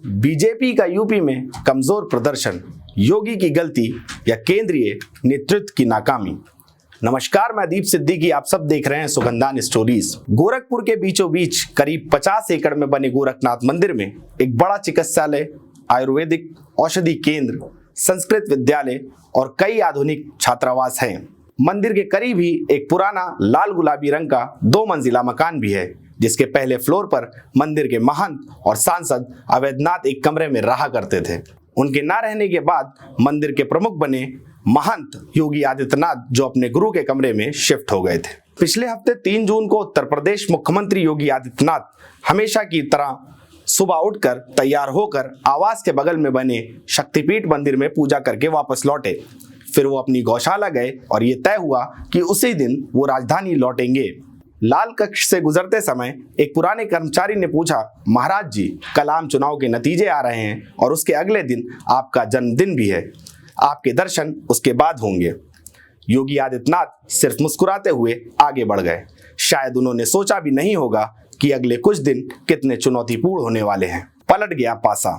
BJP का UP में कमजोर प्रदर्शन, योगी की गलती या केंद्रीय नेतृत्व की नाकामी। नमस्कार, मैं दीप सिद्दीकी, आप सब देख रहे हैं सुगंधान स्टोरीज। गोरखपुर के बीचों बीच करीब 50 एकड़ में बने गोरखनाथ मंदिर में एक बड़ा चिकित्सालय, आयुर्वेदिक औषधि केंद्र, संस्कृत विद्यालय और कई आधुनिक छात्रावास हैं। मंदिर के करीब ही एक पुराना लाल गुलाबी रंग का 2 मंजिला मकान भी है, जिसके पहले फ्लोर पर मंदिर के महंत और सांसद अवैधनाथ एक कमरे में रहा करते थे। उनके ना रहने के बाद मंदिर के प्रमुख बने महंत योगी आदित्यनाथ, जो अपने गुरु के कमरे में शिफ्ट हो गए थे। पिछले हफ्ते 3 जून को उत्तर प्रदेश मुख्यमंत्री योगी आदित्यनाथ हमेशा की तरह सुबह उठकर तैयार होकर आवास के बगल में बने शक्तिपीठ मंदिर में पूजा करके वापस लौटे। फिर वो अपनी गौशाला गए और ये तय हुआ कि उसी दिन वो राजधानी लौटेंगे। लाल कक्ष से गुजरते समय एक पुराने कर्मचारी ने पूछा, महाराज जी, कल आम चुनाव के नतीजे आ रहे हैं और उसके अगले दिन आपका जन्मदिन भी है, आपके दर्शन उसके बाद होंगे। योगी आदित्यनाथ सिर्फ मुस्कुराते हुए आगे बढ़ गए। शायद उन्होंने सोचा भी नहीं होगा कि अगले कुछ दिन कितने चुनौतीपूर्ण होने वाले हैं। पलट गया पासा।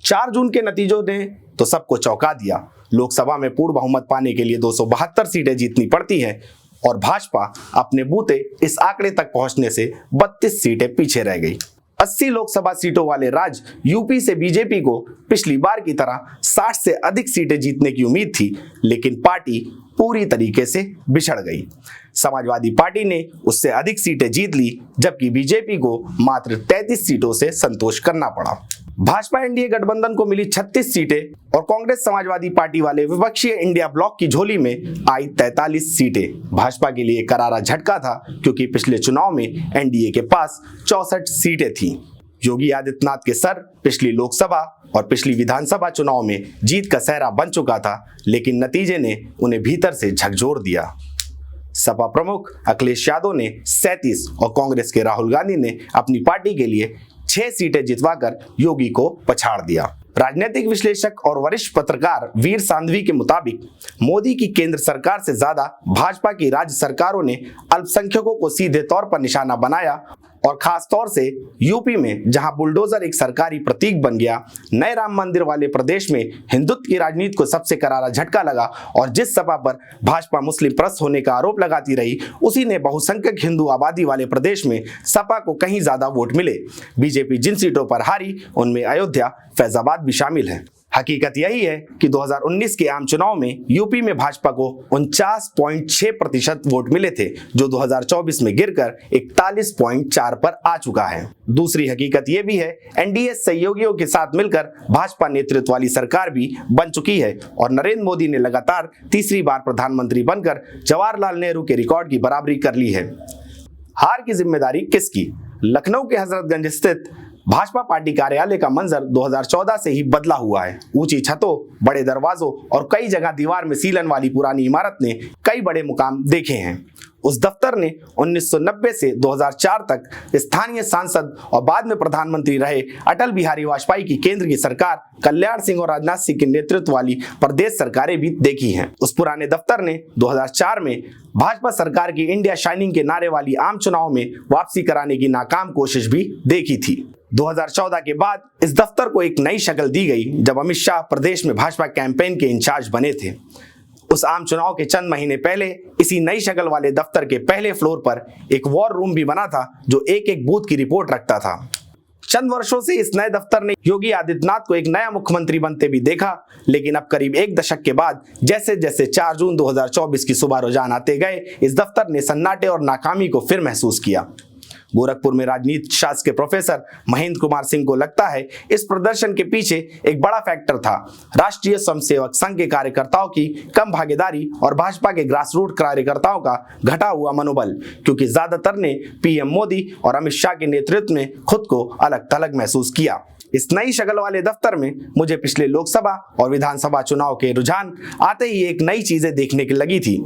4 जून के नतीजों ने तो सबको चौंका दिया। लोकसभा में पूर्ण बहुमत पाने के लिए 272 सीटें जीतनी पड़ती हैं और भाजपा अपने बूते इस आंकड़े तक पहुंचने से 32 सीटें पीछे रह गई। 80 लोकसभा सीटों वाले राज्य यूपी से बीजेपी को पिछली बार की तरह 60 से अधिक सीटें जीतने की उम्मीद थी, लेकिन पार्टी पूरी तरीके से बिछड़ गई। समाजवादी पार्टी ने उससे अधिक सीटें जीत ली, जबकि बीजेपी को मात्र 33 सीटों से संतोष करना पड़ा। भाजपा एनडीए गठबंधन को मिली 36 सीटें और कांग्रेस समाजवादी पार्टी वाले विपक्षी इंडिया ब्लॉक की झोली में आई 43 सीटें। भाजपा के लिए करारा झटका था, क्योंकि पिछले चुनाव में एनडीए के पास 64 सीटें थीं। योगी आदित्यनाथ के सर पिछली लोकसभा और पिछली विधानसभा चुनाव में जीत का सेहरा बन चुका था, लेकिन नतीजे ने उन्हें भीतर से झकझोर दिया। सपा प्रमुख अखिलेश यादव ने 37 और कांग्रेस के राहुल गांधी ने अपनी पार्टी के लिए 6 सीटें जितवाकर योगी को पछाड़ दिया। राजनीतिक विश्लेषक और वरिष्ठ पत्रकार वीर सांधवी के मुताबिक मोदी की केंद्र सरकार से ज्यादा भाजपा की राज्य सरकारों ने अल्पसंख्यकों को सीधे तौर पर निशाना बनाया और खास तौर से यूपी में, जहां बुलडोजर एक सरकारी प्रतीक बन गया। नए राम मंदिर वाले प्रदेश में हिंदुत्व की राजनीति को सबसे करारा झटका लगा और जिस सपा पर भाजपा मुस्लिम प्रस्त होने का आरोप लगाती रही, उसी ने बहुसंख्यक हिंदू आबादी वाले प्रदेश में सपा को कहीं ज्यादा वोट मिले। बीजेपी जिन सीटों पर हारी, उनमें अयोध्या, फैजाबाद भी शामिल है। हकीकत यही है कि 2019 के आम चुनाव में यूपी में भाजपा को 49.6% वोट मिले थे, जो 2024 में गिरकर 41.4 पर आ चुका है। दूसरी हकीकत यह भी है, एनडीए सहयोगियों के साथ मिलकर भाजपा नेतृत्व वाली सरकार भी बन चुकी है और नरेंद्र मोदी ने लगातार तीसरी बार प्रधानमंत्री बनकर जवाहरलाल नेहरू के रिकॉर्ड की बराबरी कर ली है। हार की जिम्मेदारी किसकी? लखनऊ के हजरतगंज स्थित भाजपा पार्टी कार्यालय का मंजर 2014 से ही बदला हुआ है। ऊंची छतों, बड़े दरवाजों और कई जगह दीवार में सीलन वाली पुरानी इमारत ने कई बड़े मुकाम देखे हैं। उस दफ्तर ने 1990 से 2004 तक स्थानीय सांसद और बाद में प्रधानमंत्री रहे अटल बिहारी वाजपेयी की केंद्र की सरकार, कल्याण सिंह और राजनाथ सिंह के नेतृत्व वाली प्रदेश सरकारें भी देखी हैं। उस पुराने दफ्तर ने 2004 में भाजपा सरकार की इंडिया शाइनिंग के नारे वाली आम चुनाव में वापसी कराने की नाकाम कोशिश भी देखी थी। 2014 के बाद इस दफ्तर को एक नई शक्ल दी गई, जब अमित शाह प्रदेश में भाजपा कैंपेन के इंचार्ज बने थे। उस आम चुनाव के चंद महीने पहले इसी नई शक्ल वाले दफ्तर के पहले फ्लोर पर एक वॉर रूम भी बना था, जो एक बूथ की रिपोर्ट रखता था। चंद वर्षों से इस नए दफ्तर ने योगी आदित्यनाथ को एक नया मुख्यमंत्री बनते भी देखा, लेकिन अब करीब 1 दशक के बाद जैसे जैसे 4 जून 2024 की सुबह रुझान आते गए, इस दफ्तर ने सन्नाटे और नाकामी को फिर महसूस किया। गोरखपुर में राजनीति शास्त्र के प्रोफेसर महेंद्र कुमार सिंह को लगता है इस प्रदर्शन के पीछे एक बड़ा फैक्टर था राष्ट्रीय स्वयंसेवक संघ के कार्यकर्ताओं की कम भागीदारी और भाजपा के ग्रासरूट कार्यकर्ताओं का घटा हुआ मनोबल, क्योंकि ज्यादातर ने पीएम मोदी और अमित शाह के नेतृत्व में खुद को अलग थलग महसूस किया। इस नई शक्ल वाले दफ्तर में मुझे पिछले लोकसभा और विधानसभा चुनाव के रुझान आते ही एक नई चीजें देखने की लगी थी।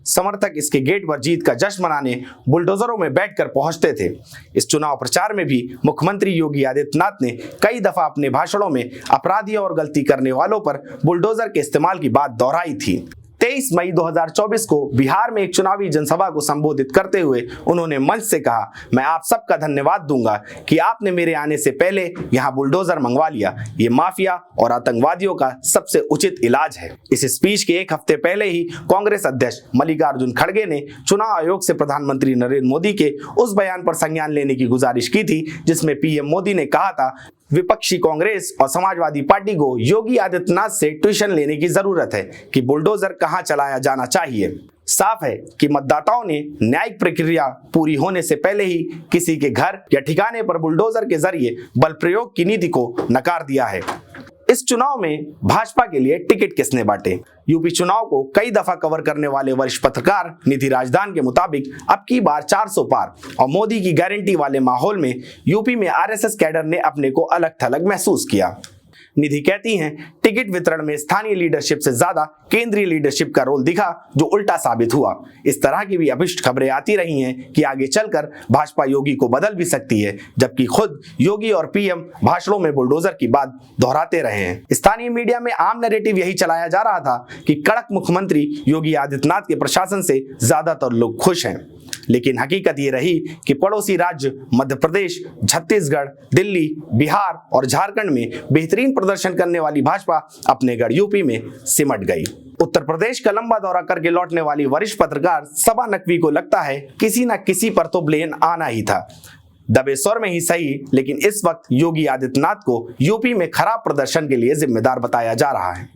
समर्थक इसके गेट पर जीत का जश्न मनाने बुलडोजरों में बैठकर पहुंचते थे। इस चुनाव प्रचार में भी मुख्यमंत्री योगी आदित्यनाथ ने कई दफा अपने भाषणों में अपराधियों और गलती करने वालों पर बुलडोजर के इस्तेमाल की बात दोहराई थी। 23 मई 2024 को बिहार में एक चुनावी जनसभा को संबोधित करते हुए उन्होंने मंच से कहा, मैं आप सबका धन्यवाद दूंगा कि आपने मेरे आने से पहले यहां बुलडोजर मंगवा लिया। ये माफिया और आतंकवादियों का सबसे उचित इलाज है। इस स्पीच के एक हफ्ते पहले ही कांग्रेस अध्यक्ष मल्लिकार्जुन खड़गे ने चुनाव आयोग से प्रधानमंत्री नरेंद्र मोदी के उस बयान पर संज्ञान लेने की गुजारिश की थी जिसमें पीएम मोदी ने कहा था, विपक्षी कांग्रेस और समाजवादी पार्टी को योगी आदित्यनाथ से ट्यूशन लेने की जरूरत है कि बुलडोजर कहां चलाया जाना चाहिए। साफ है कि मतदाताओं ने न्यायिक प्रक्रिया पूरी होने से पहले ही किसी के घर या ठिकाने पर बुलडोजर के जरिए बल प्रयोग की नीति को नकार दिया है। इस चुनाव में भाजपा के लिए टिकट किसने बांटे? यूपी चुनाव को कई दफा कवर करने वाले वरिष्ठ पत्रकार निधि राजदान के मुताबिक अब की बार 400 पार और मोदी की गारंटी वाले माहौल में यूपी में आरएसएस कैडर ने अपने को अलग थलग महसूस किया। निधि कहती हैं, टिकट वितरण में स्थानीय लीडरशिप से ज्यादा केंद्रीय लीडरशिप का रोल दिखा, जो उल्टा साबित हुआ। इस तरह की भी अभिष्ट खबरें आती रही हैं कि आगे चलकर भाजपा योगी को बदल भी सकती है, जबकि खुद योगी और पीएम भाषणों में बुलडोजर की बात दोहराते रहे हैं। स्थानीय मीडिया में आम नैरेटिव यही चलाया जा रहा था कि कड़क मुख्यमंत्री योगी आदित्यनाथ के प्रशासन से ज्यादातर लोग खुश हैं, लेकिन हकीकत ये रही कि पड़ोसी राज्य मध्य प्रदेश, छत्तीसगढ़, दिल्ली, बिहार और झारखंड में बेहतरीन प्रदर्शन करने वाली भाजपा अपने गढ़ यूपी में सिमट गई। उत्तर प्रदेश का लंबा दौरा करके लौटने वाली वरिष्ठ पत्रकार सबा नकवी को लगता है किसी न किसी पर तो ब्लेम आना ही था। दबे स्वर में ही सही, लेकिन इस वक्त योगी आदित्यनाथ को यूपी में खराब प्रदर्शन के लिए जिम्मेदार बताया जा रहा है।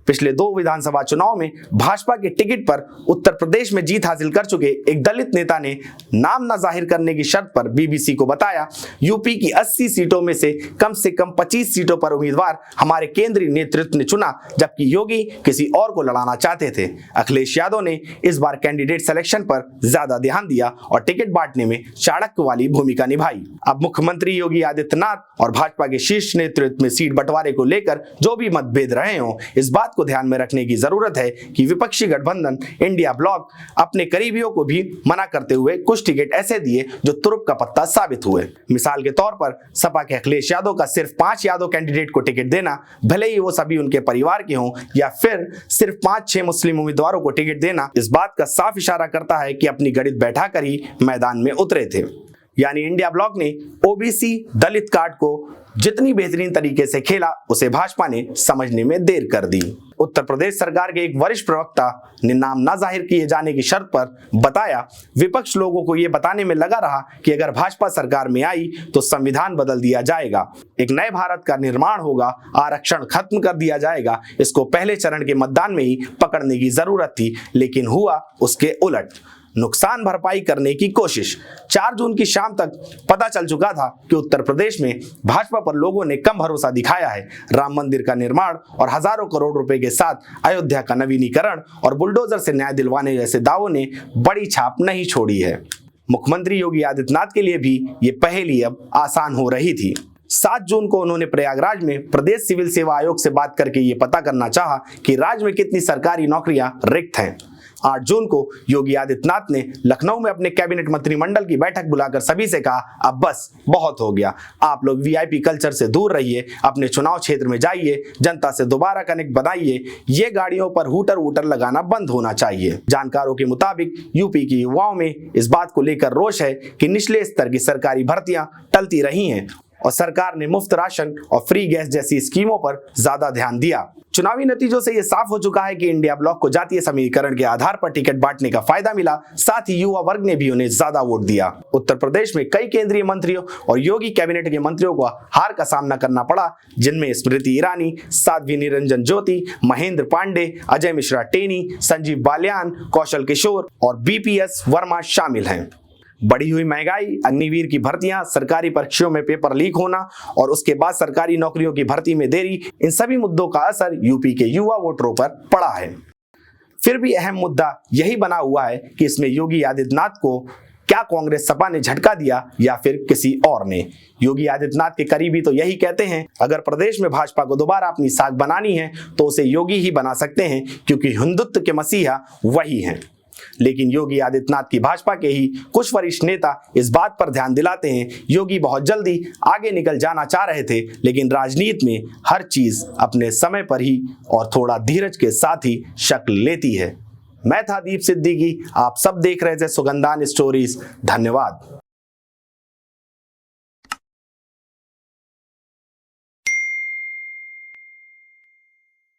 पिछले 2 विधानसभा चुनाव में भाजपा के टिकट पर उत्तर प्रदेश में जीत हासिल कर चुके एक दलित नेता ने नाम न जाहिर करने की शर्त पर बीबीसी को बताया, यूपी की 80 सीटों में से कम 25 सीटों पर उम्मीदवार हमारे केंद्रीय नेतृत्व ने चुना, जबकि योगी किसी और को लड़ाना चाहते थे। अखिलेश यादव ने इस बार कैंडिडेट सिलेक्शन पर ज्यादा ध्यान दिया और टिकट बांटने में चाणक्य वाली भूमिका निभाई। अब मुख्यमंत्री योगी आदित्यनाथ और भाजपा के शीर्ष नेतृत्व में सीट बंटवारे को लेकर जो भी मतभेद रहे हों, इस बात को ध्यान में रखने की जरूरत है कि विपक्षी गठबंधन इंडिया ब्लॉक अपने करीबियों को भी मना करते हुए कुछ टिकट ऐसे दिए जो तुरुप का पत्ता साबित हुए। मिसाल के तौर पर सपा के अखिलेश यादव का सिर्फ 5 यादव कैंडिडेट को टिकट देना, भले ही वो सभी उनके परिवार के हों, या फिर सिर्फ 5-6 मुस्लिम उम्मीदवारों को टिकट देना, इस बात का साफ इशारा करता है कि अपनी गणित बैठाकर ही मैदान में उतरे थे। यानी इंडिया ब्लॉक ने ओबीसी दलित कार्ड को जितनी बेहतरीन तरीके से खेला, उसे भाजपा ने समझने में देर कर दी। उत्तर प्रदेश सरकार के एक वरिष्ठ प्रवक्ता ने नाम न जाहिर किए जाने की शर्त पर बताया, विपक्ष लोगों को यह बताने में लगा रहा कि अगर भाजपा सरकार में आई तो संविधान बदल दिया जाएगा, एक नए भारत का निर्माण होगा, आरक्षण खत्म कर दिया जाएगा। इसको पहले चरण के मतदान में ही पकड़ने की जरूरत थी, लेकिन हुआ उसके उलट। नुकसान भरपाई करने की कोशिश। 4 जून की शाम तक पता चल चुका था कि उत्तर प्रदेश में भाजपा पर लोगों ने कम भरोसा दिखाया है। राम मंदिर का निर्माण और हजारों करोड़ रुपए के साथ अयोध्या का नवीनीकरण और बुलडोजर से न्याय दिलवाने जैसे दावों ने बड़ी छाप नहीं छोड़ी है। मुख्यमंत्री योगी आदित्यनाथ के लिए भी ये पहेली अब आसान हो रही थी। 7 जून को उन्होंने प्रयागराज में प्रदेश सिविल सेवा आयोग से बात करके ये पता करना चाहा कि राज्य में कितनी सरकारी नौकरियां रिक्त हैं। 8 जून को योगी आदित्यनाथ ने लखनऊ में अपने कैबिनेट मंत्रिमंडल की बैठक बुलाकर सभी से कहा, अब बस बहुत हो गया, आप लोग वीआईपी कल्चर से दूर रहिए, अपने चुनाव क्षेत्र में जाइए, जनता से दोबारा कनेक्ट बनाइए, ये गाड़ियों पर हूटर वूटर लगाना बंद होना चाहिए। जानकारों के मुताबिक यूपी के युवाओं में इस बात को लेकर रोष है कि निचले स्तर की सरकारी भर्तियां टलती रही हैं और सरकार ने मुफ्त राशन और फ्री गैस जैसी स्कीमों पर ज्यादा ध्यान दिया। चुनावी नतीजों से यह साफ हो चुका है कि इंडिया ब्लॉक को जातीय समीकरण के आधार पर टिकट बांटने का फायदा मिला, साथ ही युवा वर्ग ने भी उन्हें ज्यादा वोट दिया। उत्तर प्रदेश में कई केंद्रीय मंत्रियों और योगी कैबिनेट के मंत्रियों को हार का सामना करना पड़ा, जिनमें स्मृति ईरानी, साध्वी निरंजन ज्योति, महेंद्र पांडे, अजय मिश्रा टेनी, संजीव बालियान, कौशल किशोर और बीपीएस वर्मा शामिल हैं। बढ़ी हुई महंगाई, अग्निवीर की भर्तियां, सरकारी परीक्षाओं में पेपर लीक होना और उसके बाद सरकारी नौकरियों की भर्ती में देरी, इन सभी मुद्दों का असर यूपी के युवा वोटरों पर पड़ा है। फिर भी अहम मुद्दा यही बना हुआ है कि इसमें योगी आदित्यनाथ को क्या कांग्रेस सपा ने झटका दिया या फिर किसी और ने। योगी आदित्यनाथ के करीबी तो यही कहते हैं, अगर प्रदेश में भाजपा को दोबारा अपनी साख बनानी है तो उसे योगी ही बना सकते हैं, क्योंकि हिंदुत्व के मसीहा वही हैं। लेकिन योगी आदित्यनाथ की भाजपा के ही कुछ वरिष्ठ नेता इस बात पर ध्यान दिलाते हैं। योगी बहुत जल्दी आगे निकल जाना चाह रहे थे, लेकिन राजनीति में हर चीज अपने समय पर ही और थोड़ा धीरज के साथ ही शक्ल लेती है। मैं था दीप सिद्दीकी, आप सब देख रहे थे सुगंधान स्टोरीज। धन्यवाद।